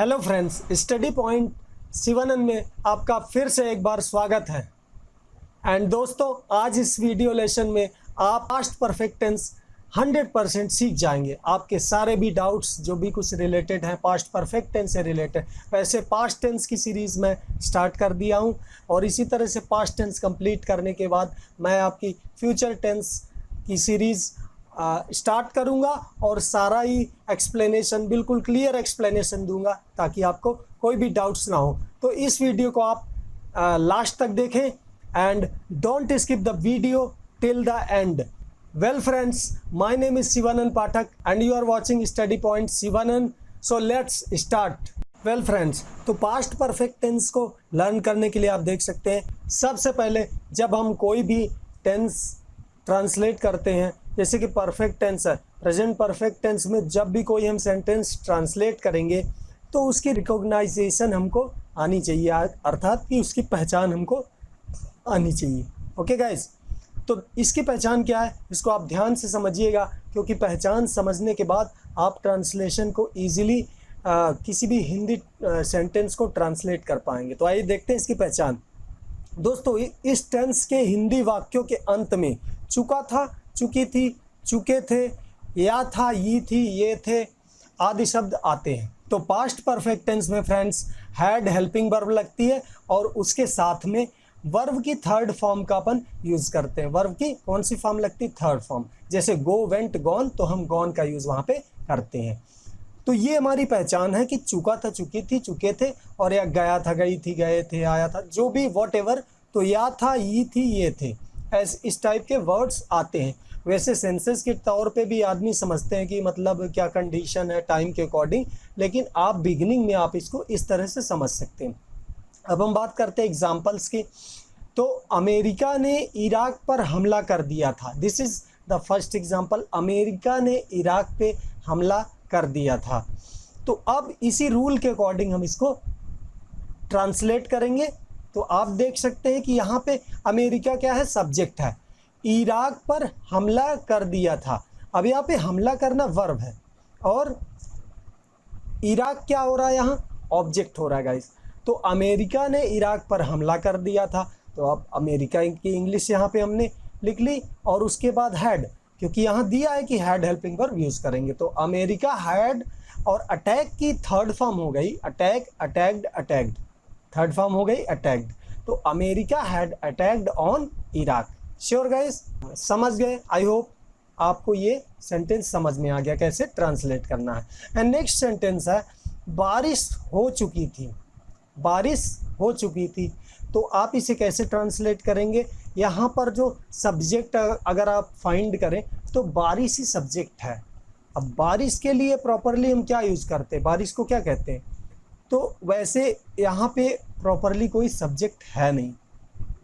Hello friends, study Point Shivanand में आपका फिर से एक बार स्वागत है। एंड दोस्तों, आज इस वीडियो लेसन में आप पास्ट परफेक्ट टेंस 100% सीख जाएंगे। आपके सारे भी डाउट्स जो भी कुछ रिलेटेड हैं पास्ट परफेक्ट टेंस से रिलेटेड, वैसे पास्ट टेंस की सीरीज़ में स्टार्ट कर दिया हूं और इसी तरह से पास्ट टेंस कंप्लीट करने के बाद मैं आपकी फ्यूचर टेंस की सीरीज़ स्टार्ट करूंगा और सारा ही एक्सप्लेनेशन, बिल्कुल क्लियर एक्सप्लेनेशन दूंगा ताकि आपको कोई भी डाउट्स ना हो। तो इस वीडियो को आप लास्ट तक देखें and don't skip the video till the end. Well friends, my name is Shivanand Pathak and you are watching Study Point Shivanand. So let's start. Well friends, तो पास्ट परफेक्ट टेंस को लर्न करने के लिए आप देख सकते हैं, सबसे पहले जब हम कोई भी टेंस ट्रांसलेट करते हैं, जैसे कि परफेक्ट टेंस है, प्रेजेंट परफेक्ट टेंस में जब भी कोई हम सेंटेंस ट्रांसलेट करेंगे तो उसकी रिकॉग्नाइजेशन हमको आनी चाहिए, अर्थात कि उसकी पहचान हमको आनी चाहिए। ओके गाइस, तो इसकी पहचान क्या है इसको आप ध्यान से समझिएगा, क्योंकि पहचान समझने के बाद आप ट्रांसलेशन को ईजिली किसी भी हिंदी सेंटेंस को ट्रांसलेट कर पाएंगे। तो आइए देखते हैं इसकी पहचान। दोस्तों, इस टेंस के हिंदी वाक्यों के अंत में चुका था, चुकी थी, चुके थे, या था, ये थी, ये थे आदि शब्द आते हैं। तो पास्ट परफेक्ट टेंस में फ्रेंड्स हैड हेल्पिंग वर्ब लगती है और उसके साथ में वर्ब की थर्ड फॉर्म का अपन यूज करते हैं। वर्ब की कौन सी फॉर्म लगती है? Third form. जैसे गो, वेंट, गॉन, तो हम गॉन का यूज वहां पे करते हैं। तो ये हमारी पहचान है कि चुका था, चुकी थी, चुके थे, और या गया था, गई थी, गए थे, आया था, जो भी वॉट एवर, तो या था, ये थी, ये थे, इस टाइप के वर्ड्स आते हैं। वैसे सेंसेस के तौर पे भी आदमी समझते हैं कि मतलब क्या कंडीशन है टाइम के अकॉर्डिंग, लेकिन आप बिगिनिंग में आप इसको इस तरह से समझ सकते हैं। अब हम बात करते हैं एग्जाम्पल्स की। तो अमेरिका ने इराक पर हमला कर दिया था। This is the first example. America ने इराक पे हमला कर दिया था। तो अब इसी रूल के अकॉर्डिंग हम इसको ट्रांसलेट करेंगे। तो आप देख सकते हैं कि यहाँ पे अमेरिका क्या है? सब्जेक्ट है। इराक पर हमला कर दिया था। अब यहाँ पे हमला करना वर्ब है और इराक क्या हो रहा है? यहाँ ऑब्जेक्ट हो रहा है गाइस। तो अमेरिका ने इराक पर हमला कर दिया था, तो अब अमेरिका की इंग्लिश यहाँ पे हमने लिख ली और उसके बाद हैड, क्योंकि यहाँ दिया है कि हैड हेल्पिंग वर्ब यूज करेंगे। तो अमेरिका हैड, और अटैक की थर्ड फॉर्म हो गई attack, attacked, attacked, third form हो गई अटैक्ड। तो America had attacked on Iraq. Sure guys, समझ गए? आई होप आपको ये सेंटेंस समझ में आ गया कैसे ट्रांसलेट करना है। एंड नेक्स्ट सेंटेंस है बारिश हो चुकी थी। बारिश हो चुकी थी, तो आप इसे कैसे ट्रांसलेट करेंगे? यहाँ पर जो सब्जेक्ट अगर आप फाइंड करें तो बारिश ही सब्जेक्ट है। अब बारिश के लिए प्रॉपरली हम क्या यूज़ करते हैं? बारिश को क्या कहते हैं? तो वैसे यहाँ पे प्रॉपरली कोई सब्जेक्ट है नहीं,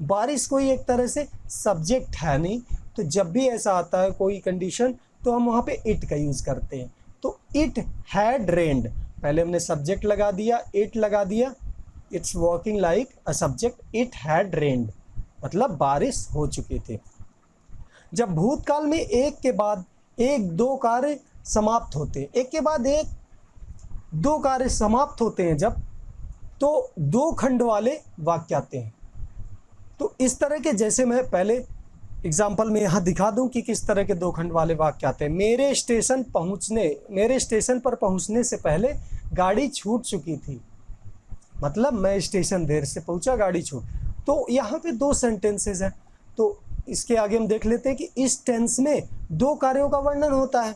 बारिश कोई एक तरह से सब्जेक्ट है नहीं। तो जब भी ऐसा आता है कोई कंडीशन, तो हम वहाँ पे इट का यूज़ करते हैं। तो इट हैड रेन्ड, पहले हमने सब्जेक्ट लगा दिया, इट लगा दिया, it's working like a subject. It had rained मतलब बारिश हो चुकी थी। जब भूतकाल में एक के बाद एक दो कार्य समाप्त होते हैं, एक के बाद एक दो कार्य समाप्त होते हैं जब, तो दो खंड वाले वाक्य आते हैं। तो इस तरह के, जैसे मैं पहले एग्जाम्पल में यहाँ दिखा दूं कि किस तरह के दो खंड वाले वाक्य आते हैं। मेरे स्टेशन पर पहुँचने से पहले गाड़ी छूट चुकी थी, मतलब मैं स्टेशन देर से पहुँचा, गाड़ी छूट। तो यहाँ पे दो सेंटेंसेस हैं। तो इसके आगे हम देख लेते हैं कि इस टेंस में दो कार्यों का वर्णन होता है।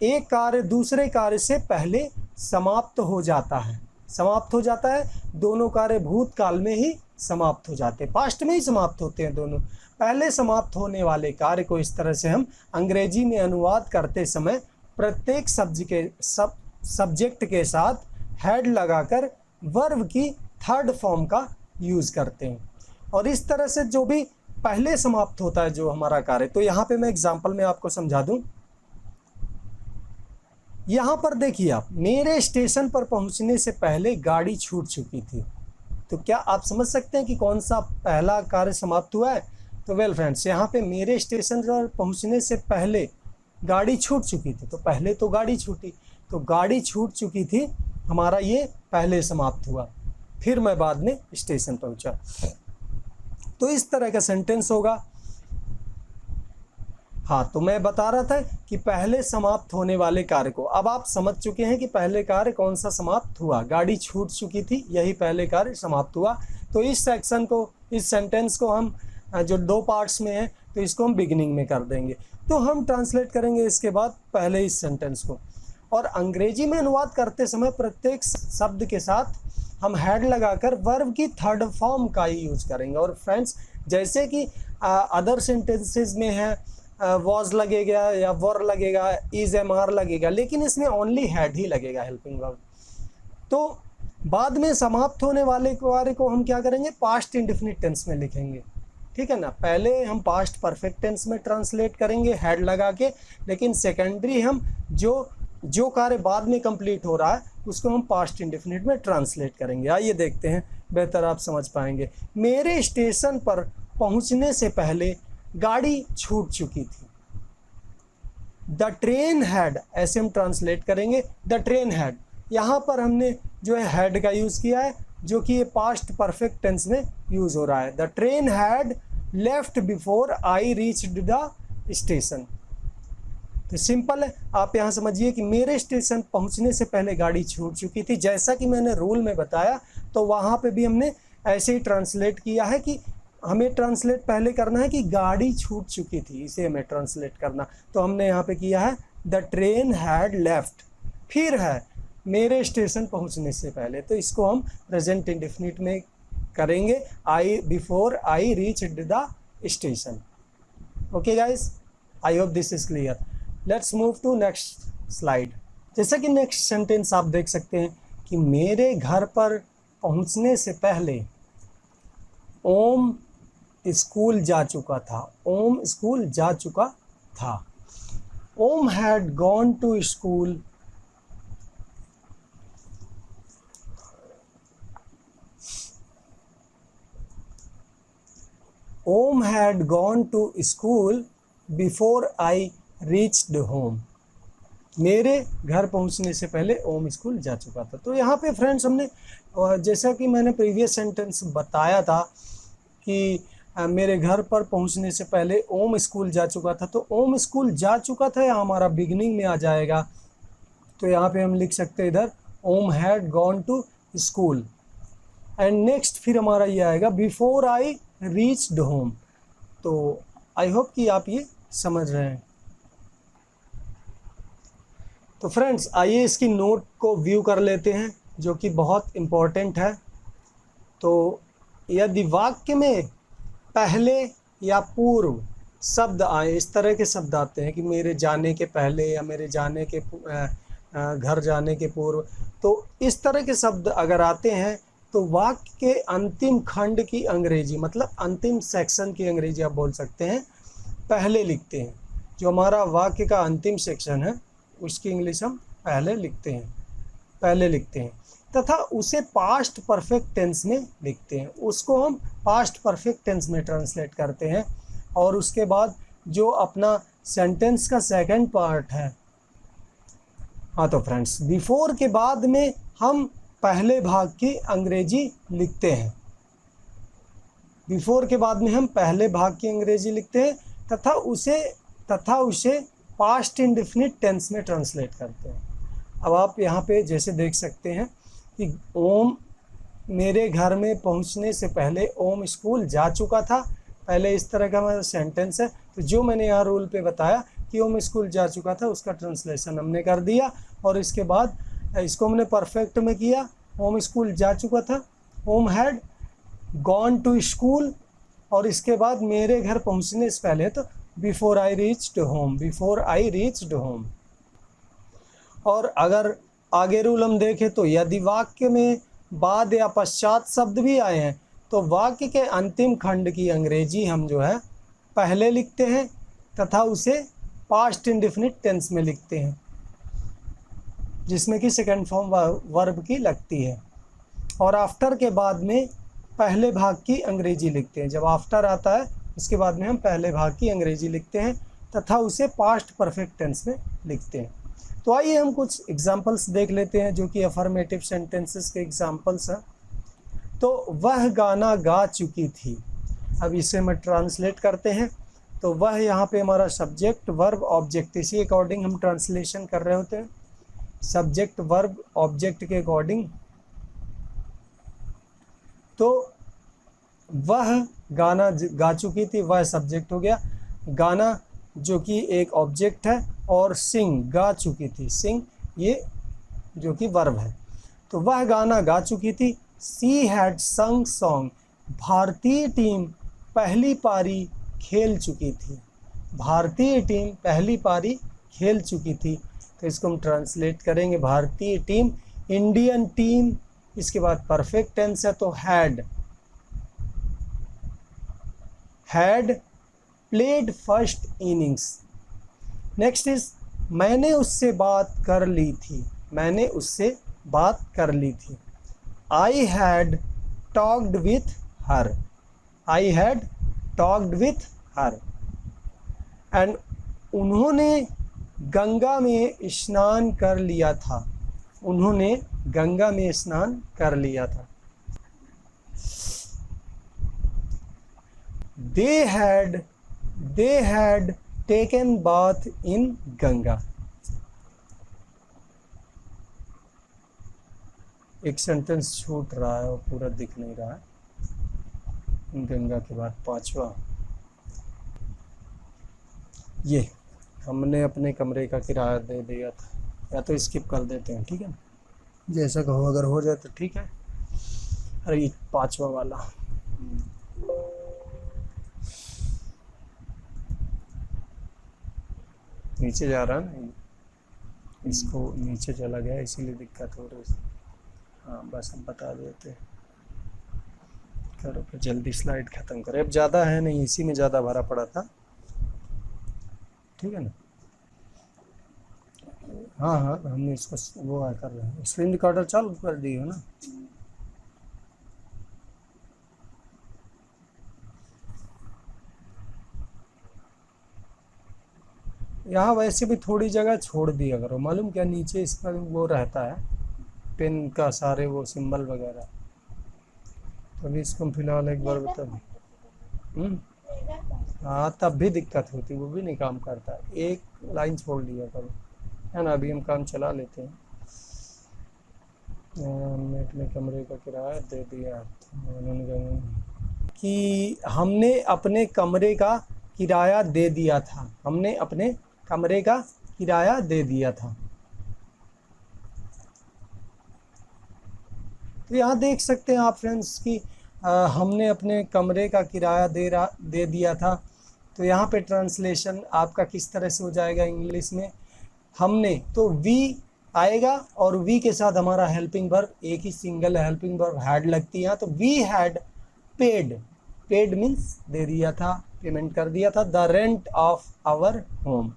एक कार्य दूसरे कार्य से पहले समाप्त हो जाता है, समाप्त हो जाता है। दोनों कार्य भूतकाल में ही समाप्त हो जाते हैं, पास्ट में ही समाप्त होते हैं दोनों। पहले समाप्त होने वाले कार्य को इस तरह से हम अंग्रेजी में अनुवाद करते समय प्रत्येक सब्जेक्ट के साथ हैड लगाकर वर्ब की थर्ड फॉर्म का यूज़ करते हैं। और इस तरह से जो भी पहले समाप्त होता है जो हमारा कार्य, तो यहाँ पे मैं एग्जाम्पल में आपको समझा दूं। यहाँ पर देखिए आप, मेरे स्टेशन पर पहुँचने से पहले गाड़ी छूट चुकी थी। तो क्या आप समझ सकते हैं कि कौन सा पहला कार्य समाप्त हुआ है? तो वेल फ्रेंड्स, यहाँ पे मेरे स्टेशन पर पहुँचने से पहले गाड़ी छूट चुकी थी, तो पहले तो गाड़ी छूटी, तो गाड़ी छूट चुकी थी हमारा ये पहले समाप्त हुआ, फिर मैं बाद में स्टेशन पहुंचा। तो इस तरह का सेंटेंस होगा। हाँ, तो मैं बता रहा था कि पहले समाप्त होने वाले कार्य को, अब आप समझ चुके हैं कि पहले कार्य कौन सा समाप्त हुआ, गाड़ी छूट चुकी थी, यही पहले कार्य समाप्त हुआ। तो इस सेक्शन को, इस सेंटेंस को हम जो 2 पार्ट्स में है, तो इसको हम बिगिनिंग में कर देंगे। तो हम ट्रांसलेट करेंगे इसके बाद पहले इस सेंटेंस को, और अंग्रेजी में अनुवाद करते समय प्रत्येक शब्द के साथ हम हेड लगाकर वर्ब की थर्ड फॉर्म का ही यूज करेंगे। और फ्रेंड्स, जैसे कि अदर सेंटेंसेस में है वॉज लगेगा या वर लगेगा, इज एम आर लगेगा, लेकिन इसमें ओनली हैड ही लगेगा, हेल्पिंग वर्ब। तो बाद में समाप्त होने वाले कार्य को हम क्या करेंगे, पास्ट इंडेफिनिट टेंस में लिखेंगे, ठीक है ना। पहले हम पास्ट परफेक्ट टेंस में ट्रांसलेट करेंगे हेड लगा के, लेकिन सेकेंडरी हम जो कार्य बाद में कंप्लीट हो रहा है उसको हम पास्ट इंडेफिनिट में ट्रांसलेट करेंगे। आइए देखते हैं, बेहतर आप समझ पाएंगे। मेरे स्टेशन पर पहुंचने से पहले गाड़ी छूट चुकी थी। द ट्रेन हैड, ऐसे हम ट्रांसलेट करेंगे, द ट्रेन हैड। यहाँ पर हमने जो है हैड का यूज़ किया है, जो कि ये पास्ट परफेक्ट टेंस में यूज़ हो रहा है। The train had left before I reached the station. तो सिंपल है, आप यहाँ समझिए कि मेरे स्टेशन पहुँचने से पहले गाड़ी छूट चुकी थी। जैसा कि मैंने रूल में बताया, तो वहाँ पे भी हमने ऐसे ही ट्रांसलेट किया है कि हमें ट्रांसलेट पहले करना है कि गाड़ी छूट चुकी थी, इसे हमें ट्रांसलेट करना। तो हमने यहाँ पे किया है द ट्रेन हैड लेफ्ट, फिर है मेरे स्टेशन पहुँचने से पहले, तो इसको हम प्रेजेंट इंडेफिनिट में करेंगे, I before I reached the station. Okay guys, I hope this is clear. Let's move to next slide. जैसा कि नेक्स्ट सेंटेंस आप देख सकते हैं कि मेरे घर पर पहुंचने से पहले ओम स्कूल जा चुका था। ओम स्कूल जा चुका था। Om had gone to school Om had gone to school before I reached home. मेरे घर पहुंचने से पहले ओम स्कूल जा चुका था। तो यहाँ पे फ्रेंड्स हमने, जैसा कि मैंने प्रीवियस सेंटेंस बताया था कि मेरे घर पर पहुंचने से पहले ओम स्कूल जा चुका था, तो ओम स्कूल जा चुका था या हमारा बिगिनिंग में आ जाएगा। तो यहाँ पे हम लिख सकते हैं इधर Om had gone to school, and next फिर हमारा ये आएगा बिफोर आई रीच्ड होम। तो आई होप कि आप ये समझ रहे हैं। तो फ्रेंड्स, आइए इसकी नोट को व्यू कर लेते हैं, जो कि बहुत इम्पोर्टेंट है। तो यदि वाक्य में पहले या पूर्व शब्द आए, इस तरह के शब्द आते हैं कि मेरे जाने के पहले या मेरे जाने के घर जाने के पूर्व, तो इस तरह के शब्द अगर आते हैं तो वाक्य के अंतिम खंड की अंग्रेजी, मतलब अंतिम सेक्शन की अंग्रेजी आप बोल सकते हैं, पहले लिखते हैं। जो हमारा वाक्य का अंतिम सेक्शन है उसकी इंग्लिश हम पहले लिखते हैं, तथा उसे पास्ट परफेक्ट टेंस में लिखते हैं। उसको हम पास्ट परफेक्ट टेंस में ट्रांसलेट करते हैं। और उसके बाद जो अपना सेंटेंस का सेकंड पार्ट है, हाँ, तो फ्रेंड्स बिफोर के बाद में हम पहले भाग की अंग्रेजी लिखते हैं। बिफोर के बाद में हम पहले भाग की अंग्रेजी लिखते हैं तथा उसे पास्ट इंडेफिनिट टेंस में ट्रांसलेट करते हैं। अब आप यहाँ पे जैसे देख सकते हैं कि ओम, मेरे घर में पहुँचने से पहले ओम स्कूल जा चुका था, पहले इस तरह का हमारा सेंटेंस है। तो जो मैंने यहाँ रूल पे बताया कि ओम स्कूल जा चुका था, उसका ट्रांसलेशन हमने कर दिया, और इसके बाद इसको हमने परफेक्ट में किया। ओम स्कूल जा चुका था, Om had gone to school, और इसके बाद मेरे घर पहुँचने से पहले तो बिफोर आई रीच्ड होम। और अगर आगे रूल हम देखें तो यदि वाक्य में बाद या पश्चात शब्द भी आए हैं तो वाक्य के अंतिम खंड की अंग्रेजी हम जो है पहले लिखते हैं तथा उसे पास्ट इंडेफिनिट टेंस में लिखते हैं, जिसमें कि सेकंड फॉर्म वर्ब की लगती है। और आफ्टर के बाद में पहले भाग की अंग्रेजी लिखते हैं। जब आफ्टर आता है उसके बाद में हम पहले भाग की अंग्रेजी लिखते हैं तथा उसे पास्ट परफेक्ट टेंस में लिखते हैं। तो आइए हम कुछ एग्जाम्पल्स देख लेते हैं जो कि अफर्मेटिव सेंटेंसेस के एग्जाम्पल्स हैं। तो वह गाना गा चुकी थी। अब इसे मैं ट्रांसलेट करते हैं। तो वह यहाँ पे हमारा सब्जेक्ट वर्ब ऑब्जेक्ट, इसी अकॉर्डिंग हम ट्रांसलेशन कर रहे होते हैं, सब्जेक्ट वर्ब ऑब्जेक्ट के अकॉर्डिंग। तो वह गाना गा चुकी थी, वह सब्जेक्ट हो गया, गाना जो कि एक ऑब्जेक्ट है, और सिंग गा चुकी थी, सिंग ये जो कि वर्ब है। तो वह गाना गा चुकी थी। सी हैड संग सॉन्ग, भारतीय टीम पहली पारी खेल चुकी थी, भारतीय टीम पहली पारी खेल चुकी थी। तो इसको हम ट्रांसलेट करेंगे, भारतीय टीम, इंडियन टीम, इसके बाद परफेक्ट टेंस है तो had played first innings. Next is मैंने उससे बात कर ली थी, मैंने उससे बात कर ली थी। I had talked with her, I had talked with her. And उन्होंने गंगा में स्नान कर लिया था, उन्होंने गंगा में स्नान कर लिया था। They had taken bath in Ganga. एक सेंटेंस छूट रहा है और पूरा दिख नहीं रहा है। गंगा के बाद पांचवा, ये हमने अपने कमरे का किराया दे दिया था, या तो स्किप कर देते हैं, ठीक है ना, जैसा कहो, अगर हो जाए तो ठीक है। अरे ये पांचवा वाला, नीचे जा रहा है ना, इसको नीचे चला गया इसीलिए दिक्कत हो रही है। हाँ बस हम बता देते हैं, करो फिर जल्दी स्लाइड ख़त्म करें, अब ज़्यादा है नहीं, इसी में ज़्यादा भरा पड़ा था, ठीक है ना। हाँ हाँ हमने इसको वो कर रहे हैं, स्क्रीन रिकॉर्डर चालू कर दी है ना। यहाँ वैसे भी थोड़ी जगह छोड़ दिया करो, मालूम क्या, नीचे इसका वो रहता है पेन का सारे वो सिंबल वगैरह। तो अभी इसको फिलहाल एक बार बता दूँ। हाँ तब भी दिक्कत होती, वो भी नहीं काम करता, एक लाइन छोड़ दिया करो, है ना। अभी हम काम चला लेते हैं। हमने अपने कमरे का किराया दे दिया, उन्होंने कि हमने अपने कमरे का किराया दे दिया था, हमने अपने कमरे का किराया दे दिया था। तो यहाँ देख सकते हैं आप फ्रेंड्स कि हमने अपने कमरे का किराया दे दिया था। तो यहाँ पे ट्रांसलेशन आपका किस तरह से हो जाएगा इंग्लिश में, हमने तो वी आएगा और वी के साथ हमारा हेल्पिंग वर्ब, एक ही सिंगल हेल्पिंग वर्ब हैड लगती है। तो we had paid, paid means दे दिया था, पेमेंट कर दिया था, the rent of our home,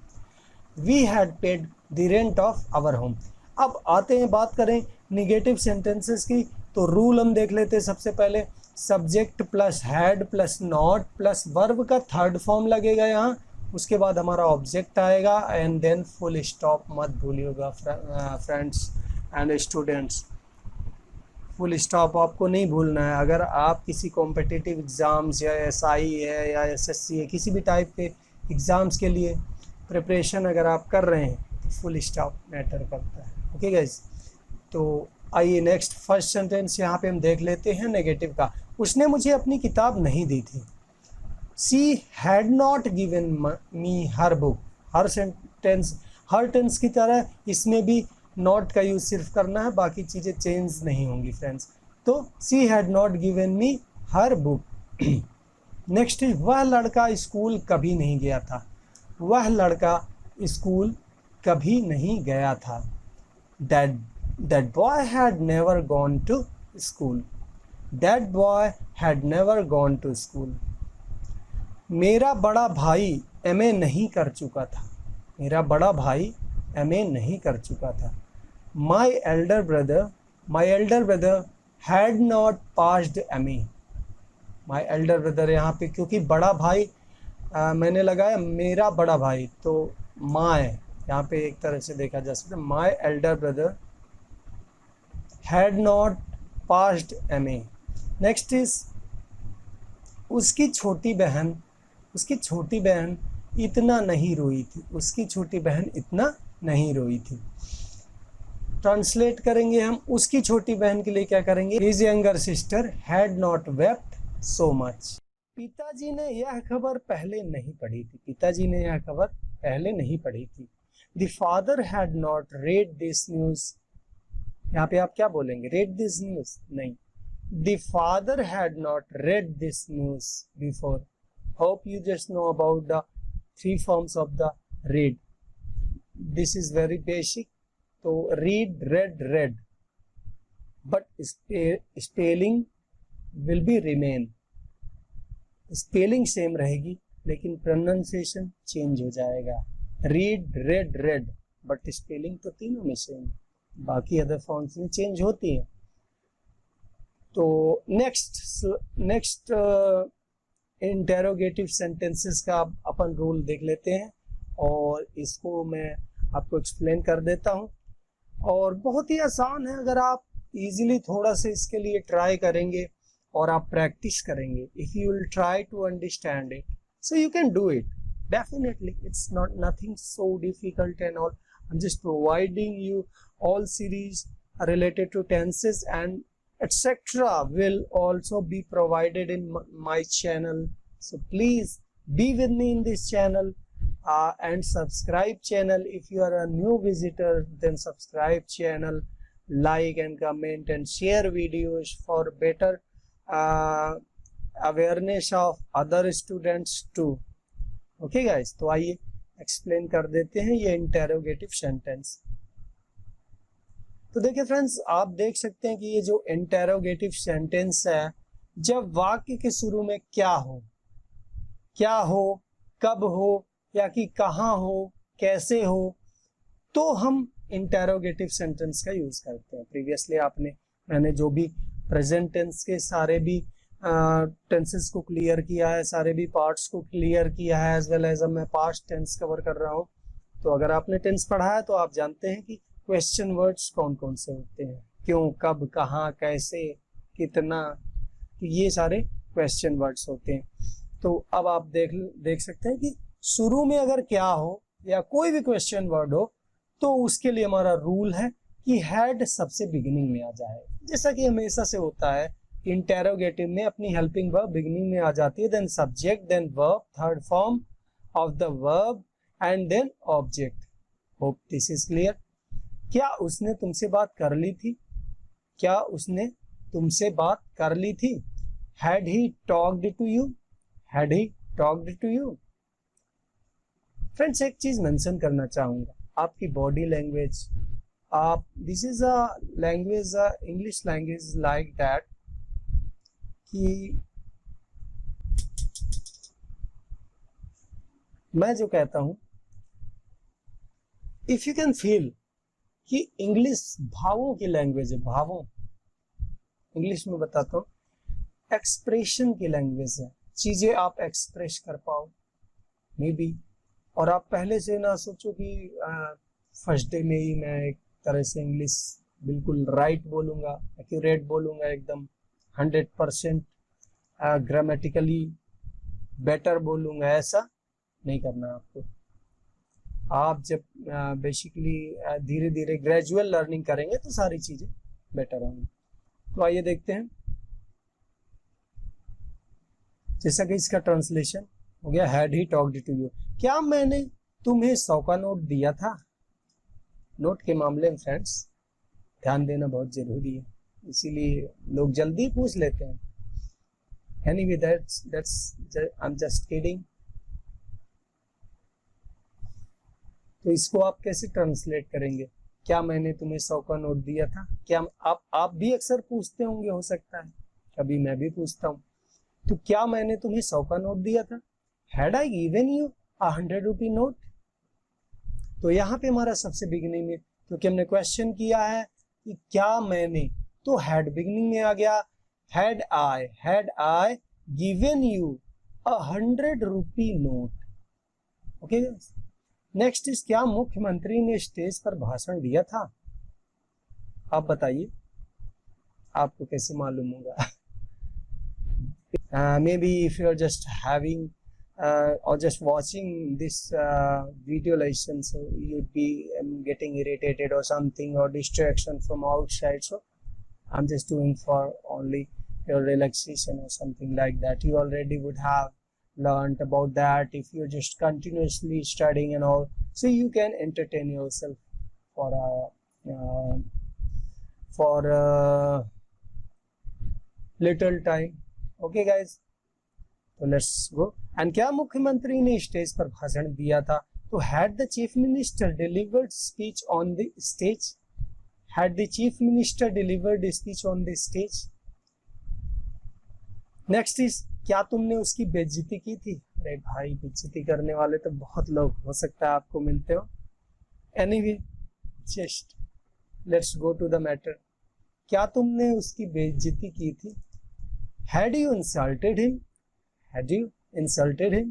we had paid the rent of our home. अब आते हैं बात करें निगेटिव सेंटेंसेस की। तो रूल हम देख लेते हैं। सबसे पहले subject plus had plus not plus verb का थर्ड फॉर्म लगेगा यहाँ, उसके बाद हमारा ऑब्जेक्ट आएगा एंड देन फुल स्टॉप। मत भूलिएगा friends and students, full stop आपको नहीं भूलना है। अगर आप किसी कॉम्पिटिटिव एग्ज़ाम्स या एसआई है या एसएससी है, किसी भी टाइप के एग्ज़ाम्स के लिए प्रिपरेशन अगर आप कर रहे हैं तो फुल स्टॉप मैटर करता है। ओके गाइज, तो आइए नेक्स्ट फर्स्ट सेंटेंस यहाँ पे हम देख लेते हैं नेगेटिव का। उसने मुझे अपनी किताब नहीं दी थी। She had not given me her book. हर सेंटेंस हर टेंस की तरह इसमें भी नॉट का यूज़ सिर्फ करना है, बाकी चीज़ें चेंज नहीं होंगी फ्रेंड्स। तो सी had not given me her book. Next is वह लड़का स्कूल कभी नहीं गया था। वह लड़का स्कूल कभी नहीं गया था। That boy had never gone to school. That boy had never gone to school. मेरा बड़ा भाई एमए नहीं कर चुका था। मेरा बड़ा भाई एमए नहीं कर चुका था। My elder brother had not passed MA. My elder brother यहाँ पे क्योंकि बड़ा भाई मैंने लगाया मेरा बड़ा भाई, तो माय यहाँ पे एक तरह से देखा जा सकता है, my elder brother had not passed MA। Next is उसकी छोटी बहन इतना नहीं रोई थी, उसकी छोटी बहन इतना नहीं रोई थी। ट्रांसलेट करेंगे हम, उसकी छोटी बहन के लिए क्या करेंगे, his younger sister had not wept so much. पिताजी ने यह खबर पहले नहीं पढ़ी थी। The father had not read this news. यहाँ पे आप क्या बोलेंगे, रेड दिस न्यूज नहीं, the father had not read this news before. Hope you just know about the 3 forms of the read. This is very basic. तो read, read, but spelling will be remain. Spelling same रहेगी लेकिन pronunciation change हो जाएगा। Read, red, but spelling तो तीनों में same, बाकी other forms में चेंज होती है। तो नेक्स्ट इंटेरोगेटिव सेंटेंसेस का अपन रूल देख लेते हैं और इसको मैं आपको एक्सप्लेन कर देता हूं। और बहुत ही आसान है, अगर आप इजीली थोड़ा सा इसके लिए ट्राई करेंगे और आप प्रैक्टिस करेंगे, if you will try to understand it, so you can do it definitely. It's not nothing so difficult and all. I am just providing you all series related to tenses and etc. will also be provided in my channel. So please be with me in this channel and subscribe channel. If you are a new visitor, then subscribe channel, like and comment and share videos for better awareness of other students too. Okay guys, तो आइए explain कर देते हैं ये interrogative sentence। तो देखिए friends, आप देख सकते हैं कि ये जो इंटेरोगेटिव सेंटेंस है, जब वाक्य के शुरू में क्या हो, कब हो या कि कहाँ हो, कैसे हो, तो हम इंटेरोगेटिव सेंटेंस का यूज करते हैं। प्रीवियसली मैंने जो भी प्रेजेंट टेंस के सारे भी टेंसेस को क्लियर किया है, सारे भी पार्ट्स को क्लियर किया है, एज वेल एज अब मैं पास्ट टेंस कवर कर रहा हूँ। तो अगर आपने टेंस पढ़ा है तो आप जानते हैं कि क्वेश्चन वर्ड्स कौन कौन से होते हैं, क्यों, कब, कहाँ, कैसे, कितना, ये सारे क्वेश्चन वर्ड्स होते हैं। तो अब आप देख सकते हैं कि शुरू में अगर क्या हो या कोई भी क्वेश्चन वर्ड हो तो उसके लिए हमारा रूल है कि हैड सबसे बिगिनिंग में आ जाए, जैसा कि हमेशा से होता है। इंटेरोगेटिव में अपनी हेल्पिंग वर्ब बिगिनिंग में आ जाती है, then subject, then verb, third form of the verb and then object. Hope this is clear. क्या उसने तुमसे बात कर ली थी? Had he talked to you? Friends, एक चीज मेंशन करना चाहूंगा, आपकी body language, this is a language, English language like that कि मैं जो कहता हूं, इफ यू कैन फील कि इंग्लिश भावों की लैंग्वेज है, भावों, इंग्लिश में बताता हूँ, एक्सप्रेशन की लैंग्वेज है, चीजें आप एक्सप्रेस कर पाओ मे बी। और आप पहले से ना सोचो कि फर्स्ट डे में ही मैं एक तरह से इंग्लिश बिल्कुल राइट बोलूंगा, एक्यूरेट बोलूंगा, एकदम 100% ग्रामेटिकली बेटर बोलूंगा, ऐसा नहीं करना आपको। आप जब बेसिकली धीरे धीरे ग्रेजुअल लर्निंग करेंगे तो सारी चीजें बेटर होंगी। तो आइए देखते हैं, जैसा कि इसका ट्रांसलेशन हो गया, had he talked to you, क्या मैंने तुम्हें 100 का नोट दिया था? नोट के मामले में फ्रेंड्स ध्यान देना बहुत जरूरी है, इसीलिए लोग जल्दी पूछ लेते हैं। Anyway that's I am just kidding. तो इसको आप कैसे ट्रांसलेट करेंगे? क्या मैंने तुम्हें 100 का नोट दिया था? क्या आप भी अक्सर पूछते होंगे, हो सकता है कभी मैं भी पूछता हूँ। तो क्या मैंने तुम्हें 100 का नोट दिया था? Had I given you a 100 rupee note? तो यहाँ पे हमारा सबसे बिगिनिंग में, क्योंकि हमने क्वेश्चन किया है कि क्या मैंने, तो हैड बिगिनिंग में आ गया। Had I given you a 100 rupee note. Okay, next is, क्या मुख्यमंत्री ने स्टेज पर भाषण दिया था? आप बताइए, आपको कैसे मालूम होगा? Maybe if you are just having or just watching this video lesson, so you'd be getting irritated or something, or distraction from outside, so I'm just doing for only your relaxation or something like that. You already would have learned about that if you're just continuously studying and all, so you can entertain yourself for a little time. Okay guys, so let's go. And क्या मुख्यमंत्री ने stage पर भाषण दिया था? तो had the chief minister delivered speech on the stage? Had the chief minister delivered a speech on the stage? Next is, क्या तुमने उसकी बेइज्जती की थी? अरे भाई, बेइज्जती करने वाले तो बहुत लोग हो सकता है आपको मिलते हो. Anyway, just let's go to the matter. क्या तुमने उसकी बेइज्जती की थी? Had you insulted him? Had you insulted him?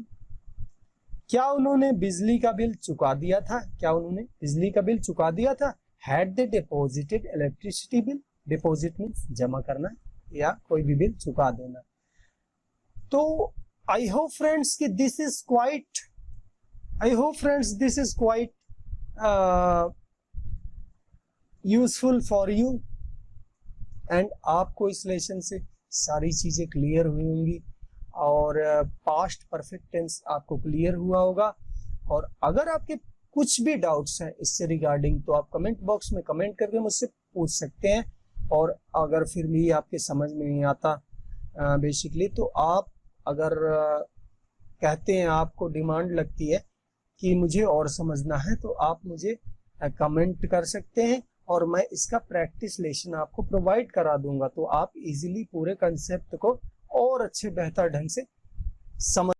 क्या उन्होंने बिजली का बिल चुका दिया था? क्या उन्होंने बिजली का बिल चुका दिया था? Had they deposited electricity bill? Deposit means जमा करना या कोई भी बिल चुका देना. तो I hope friends कि this is quite useful for you, and आपको इस लेसन से सारी चीजें क्लियर हुई होंगी और पास्ट परफेक्ट टेंस आपको क्लियर हुआ होगा. और अगर आपके कुछ भी डाउट्स हैं इससे रिगार्डिंग, तो आप कमेंट बॉक्स में कमेंट करके मुझसे पूछ सकते हैं. और अगर फिर भी आपके समझ में नहीं आता बेसिकली, तो आप अगर कहते हैं, आपको डिमांड लगती है कि मुझे और समझना है, तो आप मुझे कमेंट कर सकते हैं और मैं इसका प्रैक्टिस लेसन आपको प्रोवाइड करा दूंगा. तो आप इजीली पूरे कंसेप्ट को और अच्छे बेहतर ढंग से समझ